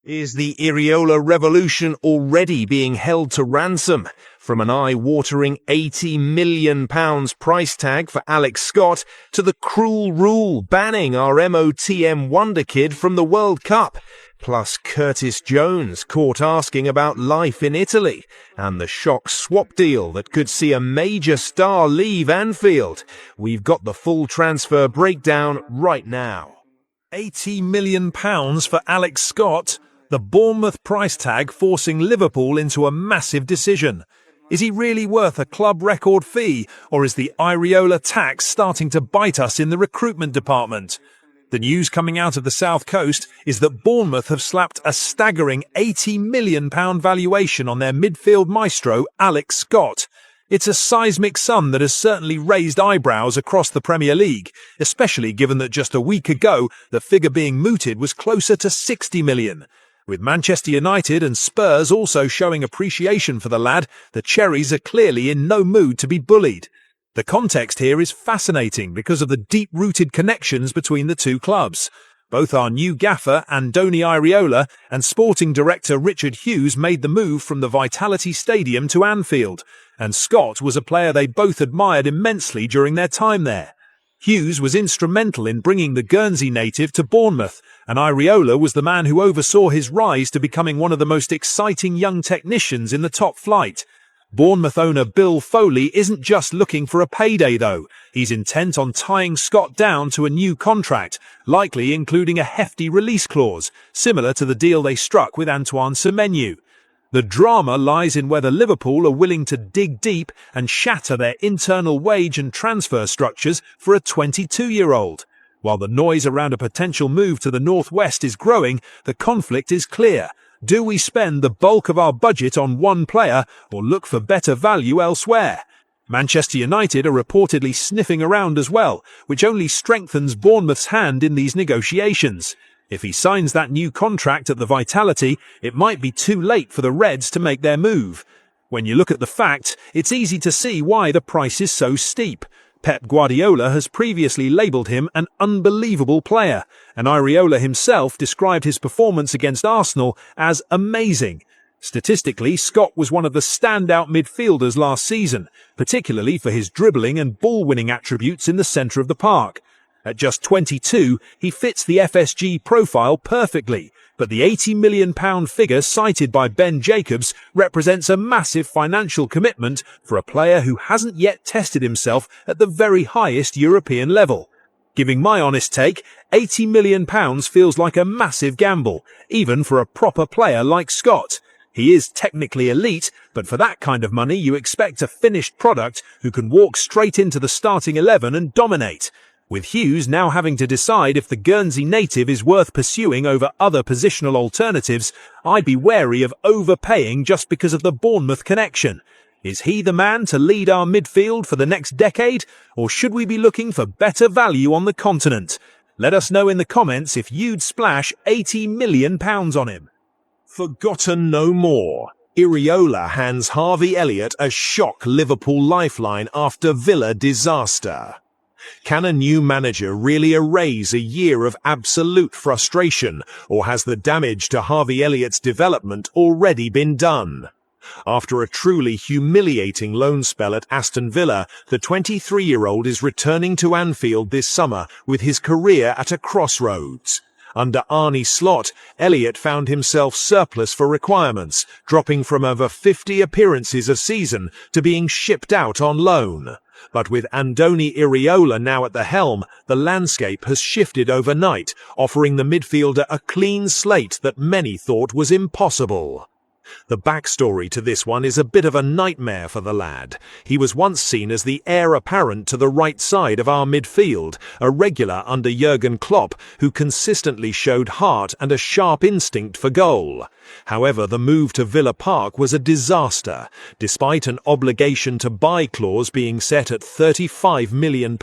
Is the Iraola revolution already being held to ransom? From an eye-watering £80 million price tag for Alex Scott to the cruel rule banning our MOTM wonder kid from the World Cup, plus Curtis Jones caught asking about life in Italy, and the shock swap deal that could see a major star leave Anfield. We've got the full transfer breakdown right now. £80 million for Alex Scott, the Bournemouth price tag forcing Liverpool into a massive decision. Is he really worth a club record fee, or is the Iraola tax starting to bite us in the recruitment department? The news coming out of the South Coast is that Bournemouth have slapped a staggering £80 million valuation on their midfield maestro, Alex Scott. It's a seismic sum that has certainly raised eyebrows across the Premier League, especially given that just a week ago the figure being mooted was closer to £60 million. With Manchester United and Spurs also showing appreciation for the lad, the Cherries are clearly in no mood to be bullied. The context here is fascinating because of the deep-rooted connections between the two clubs. Both our new gaffer, Andoni Iraola, and sporting director Richard Hughes made the move from the Vitality Stadium to Anfield, and Scott was a player they both admired immensely during their time there. Hughes was instrumental in bringing the Guernsey native to Bournemouth, and Iraola was the man who oversaw his rise to becoming one of the most exciting young technicians in the top flight. Bournemouth owner Bill Foley isn't just looking for a payday though. He's intent on tying Scott down to a new contract, likely including a hefty release clause, similar to the deal they struck with Antoine Semenyo. The drama lies in whether Liverpool are willing to dig deep and shatter their internal wage and transfer structures for a 22-year-old. While the noise around a potential move to the northwest is growing, the conflict is clear. Do we spend the bulk of our budget on one player or look for better value elsewhere? Manchester United are reportedly sniffing around as well, which only strengthens Bournemouth's hand in these negotiations. If he signs that new contract at the Vitality, it might be too late for the Reds to make their move. When you look at the facts, it's easy to see why the price is so steep. Pep Guardiola has previously labelled him an unbelievable player, and Iraola himself described his performance against Arsenal as amazing. Statistically, Scott was one of the standout midfielders last season, particularly for his dribbling and ball-winning attributes in the centre of the park. At just 22, he fits the FSG profile perfectly, but the £80 million figure cited by Ben Jacobs represents a massive financial commitment for a player who hasn't yet tested himself at the very highest European level. Giving my honest take, £80 million feels like a massive gamble, even for a proper player like Scott. He is technically elite, but for that kind of money you expect a finished product who can walk straight into the starting 11 and dominate. With Hughes now having to decide if the Guernsey native is worth pursuing over other positional alternatives, I'd be wary of overpaying just because of the Bournemouth connection. Is he the man to lead our midfield for the next decade, or should we be looking for better value on the continent? Let us know in the comments if you'd splash £80 million on him. Forgotten no more. Iraola hands Harvey Elliott a shock Liverpool lifeline after Villa disaster. Can a new manager really erase a year of absolute frustration, or has the damage to Harvey Elliott's development already been done? After a truly humiliating loan spell at Aston Villa, the 23-year-old is returning to Anfield this summer with his career at a crossroads. Under Arne Slot, Elliott found himself surplus for requirements, dropping from over 50 appearances a season to being shipped out on loan. But with Andoni Iraola now at the helm, the landscape has shifted overnight, offering the midfielder a clean slate that many thought was impossible. The backstory to this one is a bit of a nightmare for the lad. He was once seen as the heir apparent to the right side of our midfield, a regular under Jurgen Klopp who consistently showed heart and a sharp instinct for goal. However, the move to Villa Park was a disaster. Despite an obligation to buy clause being set at £35 million,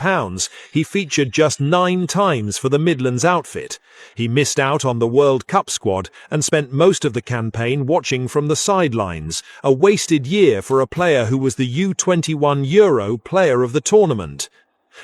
he featured just 9 times for the Midlands outfit. He missed out on the World Cup squad and spent most of the campaign watching from the sidelines, a wasted year for a player who was the U21 Euro player of the tournament.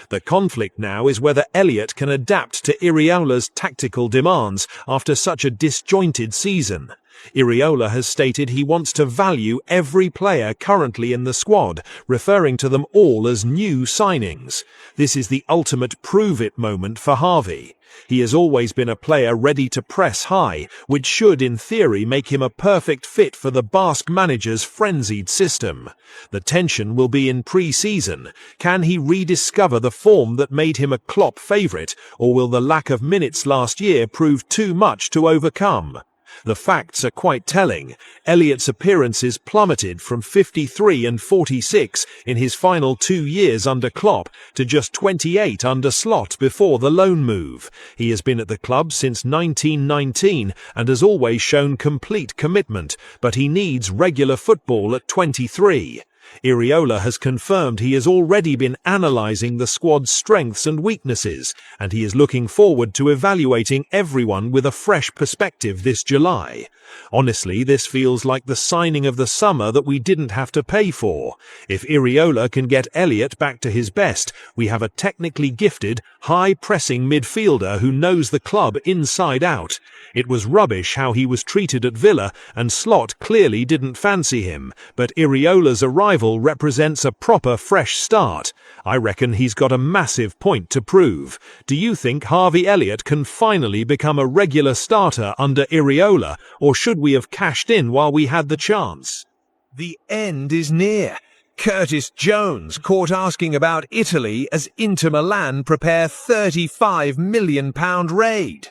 The conflict now is whether Elliott can adapt to Iraola's tactical demands after such a disjointed season. Iraola has stated he wants to value every player currently in the squad, referring to them all as new signings. This is the ultimate prove-it moment for Harvey. He has always been a player ready to press high, which should, in theory, make him a perfect fit for the Basque manager's frenzied system. The tension will be in pre-season. Can he rediscover the form that made him a Klopp favourite, or will the lack of minutes last year prove too much to overcome? The facts are quite telling. Elliott's appearances plummeted from 53 and 46 in his final 2 years under Klopp to just 28 under Slot before the loan move. He has been at the club since 1919 and has always shown complete commitment, but he needs regular football at 23. Iraola has confirmed he has already been analysing the squad's strengths and weaknesses, and he is looking forward to evaluating everyone with a fresh perspective this July. Honestly, this feels like the signing of the summer that we didn't have to pay for. If Iraola can get Elliott back to his best, we have a technically gifted, high-pressing midfielder who knows the club inside out. It was rubbish how he was treated at Villa, and Slot clearly didn't fancy him, but Iraola's arrival represents a proper fresh start. I reckon he's got a massive point to prove. Do you think Harvey Elliott can finally become a regular starter under Iraola, or should we have cashed in while we had the chance? The end is near. Curtis Jones caught asking about Italy as Inter Milan prepare £35 million raid.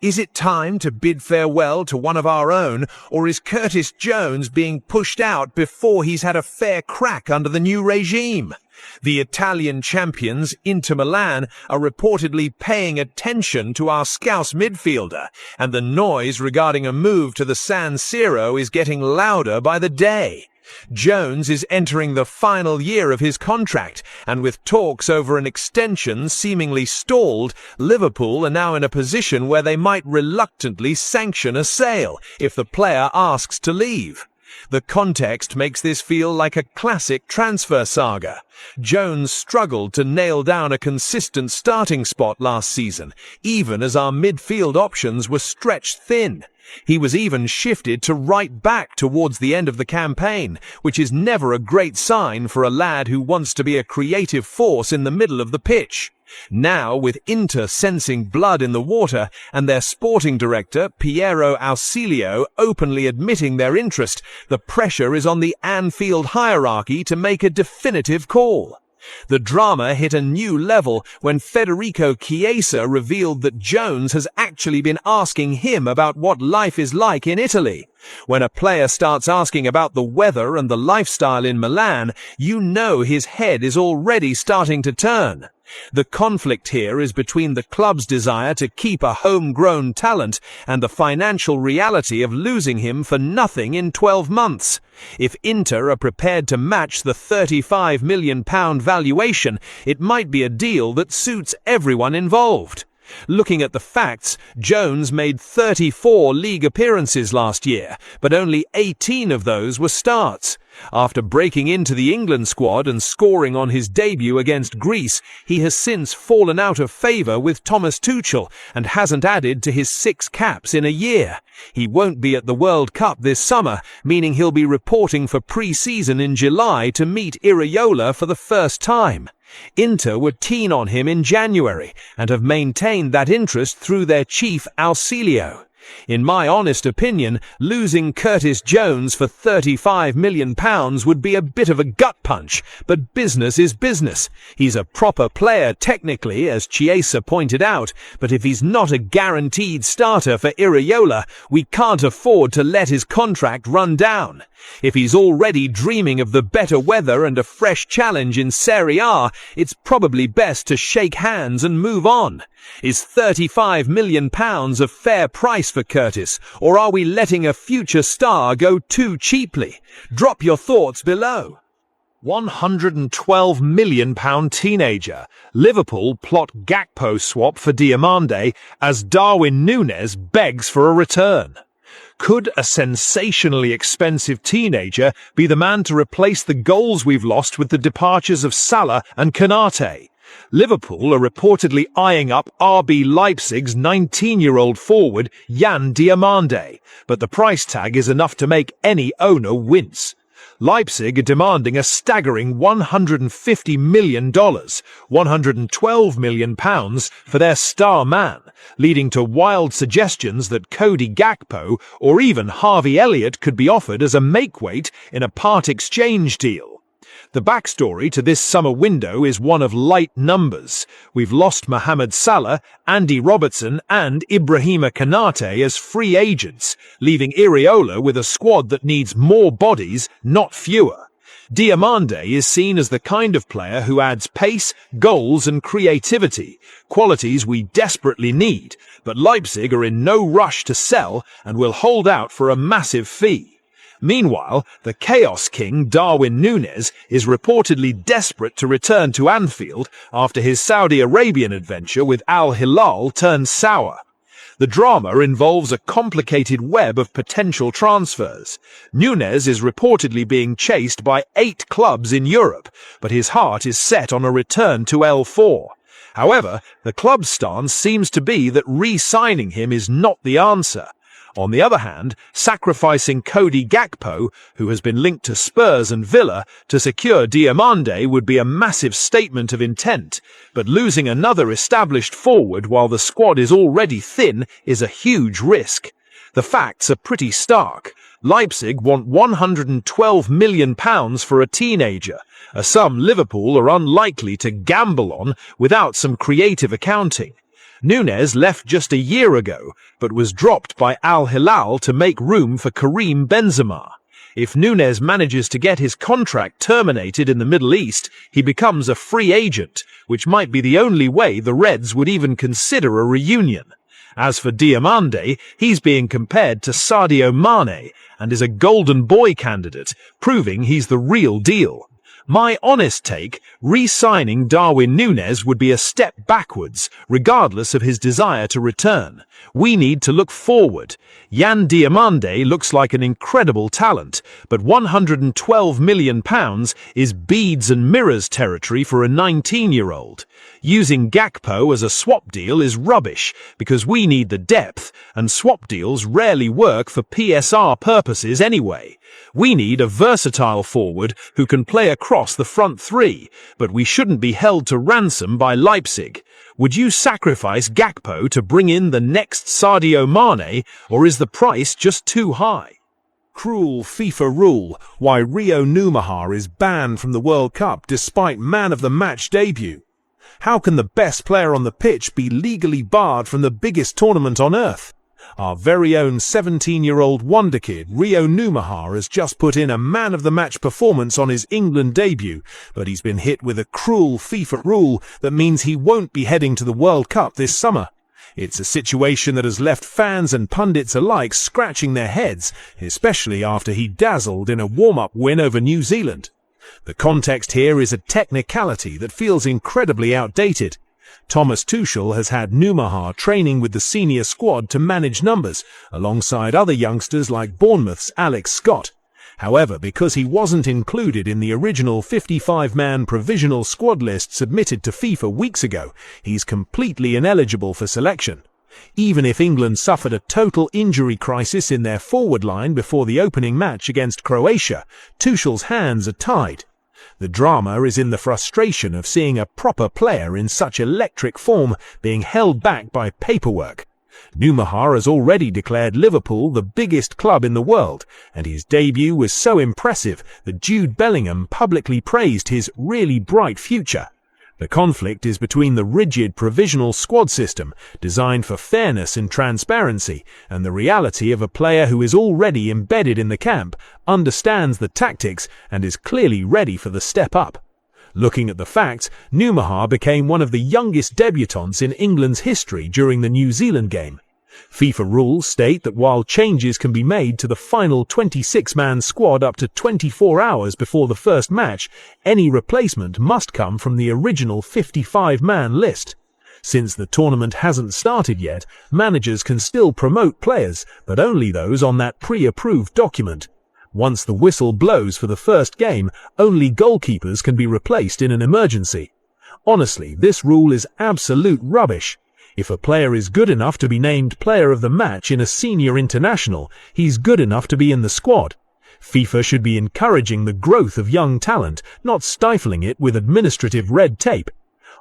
Is it time to bid farewell to one of our own, or is Curtis Jones being pushed out before he's had a fair crack under the new regime? The Italian champions, Inter Milan, are reportedly paying attention to our Scouse midfielder, and the noise regarding a move to the San Siro is getting louder by the day. Jones is entering the final year of his contract, and with talks over an extension seemingly stalled, Liverpool are now in a position where they might reluctantly sanction a sale if the player asks to leave. The context makes this feel like a classic transfer saga. Jones struggled to nail down a consistent starting spot last season, even as our midfield options were stretched thin. He was even shifted to right back towards the end of the campaign, which is never a great sign for a lad who wants to be a creative force in the middle of the pitch. Now, with Inter sensing blood in the water and their sporting director, Piero Ausilio, openly admitting their interest, the pressure is on the Anfield hierarchy to make a definitive call. The drama hit a new level when Federico Chiesa revealed that Jones has actually been asking him about what life is like in Italy. When a player starts asking about the weather and the lifestyle in Milan, you know his head is already starting to turn. The conflict here is between the club's desire to keep a homegrown talent and the financial reality of losing him for nothing in 12 months. If Inter are prepared to match the £35 million valuation, it might be a deal that suits everyone involved. Looking at the facts, Jones made 34 league appearances last year, but only 18 of those were starts. After breaking into the England squad and scoring on his debut against Greece, he has since fallen out of favour with Thomas Tuchel and hasn't added to his 6 caps in a year. He won't be at the World Cup this summer, meaning he'll be reporting for pre-season in July to meet Iraola for the first time. Inter were keen on him in January and have maintained that interest through their chief Ausilio. In my honest opinion, losing Curtis Jones for £35 million would be a bit of a gut punch, but business is business. He's a proper player technically, as Chiesa pointed out, but if he's not a guaranteed starter for Iraola, we can't afford to let his contract run down. If he's already dreaming of the better weather and a fresh challenge in Serie A, it's probably best to shake hands and move on. Is £35 million a fair price for Curtis, or are we letting a future star go too cheaply? Drop your thoughts below. £112 million teenager. Liverpool plot Gakpo swap for Diomande as Darwin Núñez begs for a return. Could a sensationally expensive teenager be the man to replace the goals we've lost with the departures of Salah and Konate? Liverpool are reportedly eyeing up RB Leipzig's 19-year-old forward Jan Diomande, but the price tag is enough to make any owner wince. Leipzig are demanding a staggering $150 million, £112 million for their star man, leading to wild suggestions that Cody Gakpo or even Harvey Elliott could be offered as a makeweight in a part exchange deal. The backstory to this summer window is one of light numbers. We've lost Mohamed Salah, Andy Robertson and Ibrahima Konate as free agents, leaving Iraola with a squad that needs more bodies, not fewer. Diomande is seen as the kind of player who adds pace, goals and creativity, qualities we desperately need, but Leipzig are in no rush to sell and will hold out for a massive fee. Meanwhile, the Chaos King Darwin Núñez is reportedly desperate to return to Anfield after his Saudi Arabian adventure with Al Hilal turned sour. The drama involves a complicated web of potential transfers. Núñez is reportedly being chased by 8 clubs in Europe, but his heart is set on a return to L4. However, the club's stance seems to be that re-signing him is not the answer. On the other hand, sacrificing Cody Gakpo, who has been linked to Spurs and Villa, to secure Diomande would be a massive statement of intent, but losing another established forward while the squad is already thin is a huge risk. The facts are pretty stark. Leipzig want £112 million for a teenager, a sum Liverpool are unlikely to gamble on without some creative accounting. Núñez left just a year ago, but was dropped by Al Hilal to make room for Karim Benzema. If Núñez manages to get his contract terminated in the Middle East, he becomes a free agent, which might be the only way the Reds would even consider a reunion. As for Diomande, he's being compared to Sadio Mane and is a golden boy candidate, proving he's the real deal. My honest take, re-signing Darwin Núñez would be a step backwards, regardless of his desire to return. We need to look forward. Jan Diomande looks like an incredible talent, but £112 million is beads and mirrors territory for a 19-year-old. Using Gakpo as a swap deal is rubbish, because we need the depth, and swap deals rarely work for PSR purposes anyway. We need a versatile forward who can play across the front three, but we shouldn't be held to ransom by Leipzig. Would you sacrifice Gakpo to bring in the next Sadio Mane, or is the price just too high? Cruel FIFA rule why Rio Numaha is banned from the World Cup despite man of the match debut. How can the best player on the pitch be legally barred from the biggest tournament on earth? Our very own 17-year-old wonderkid Rio Numaha has just put in a man-of-the-match performance on his England debut, but he's been hit with a cruel FIFA rule that means he won't be heading to the World Cup this summer. It's a situation that has left fans and pundits alike scratching their heads, especially after he dazzled in a warm-up win over New Zealand. The context here is a technicality that feels incredibly outdated. Thomas Tuchel has had Numaha training with the senior squad to manage numbers, alongside other youngsters like Bournemouth's Alex Scott. However, because he wasn't included in the original 55-man provisional squad list submitted to FIFA weeks ago, he's completely ineligible for selection. Even if England suffered a total injury crisis in their forward line before the opening match against Croatia, Tuchel's hands are tied. The drama is in the frustration of seeing a proper player in such electric form being held back by paperwork. Numaha has already declared Liverpool the biggest club in the world, and his debut was so impressive that Jude Bellingham publicly praised his really bright future. The conflict is between the rigid provisional squad system, designed for fairness and transparency, and the reality of a player who is already embedded in the camp, understands the tactics, and is clearly ready for the step up. Looking at the facts, Numaha became one of the youngest debutants in England's history during the New Zealand game. FIFA rules state that while changes can be made to the final 26-man squad up to 24 hours before the first match, any replacement must come from the original 55-man list. Since the tournament hasn't started yet, managers can still promote players, but only those on that pre-approved document. Once the whistle blows for the first game, only goalkeepers can be replaced in an emergency. Honestly, this rule is absolute rubbish. If a player is good enough to be named player of the match in a senior international, he's good enough to be in the squad. FIFA should be encouraging the growth of young talent, not stifling it with administrative red tape.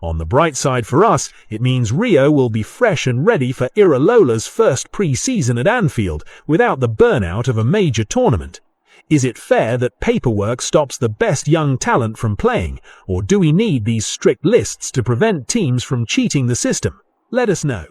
On the bright side for us, it means Rio will be fresh and ready for Iraola's first pre-season at Anfield without the burnout of a major tournament. Is it fair that paperwork stops the best young talent from playing, or do we need these strict lists to prevent teams from cheating the system? Let us know.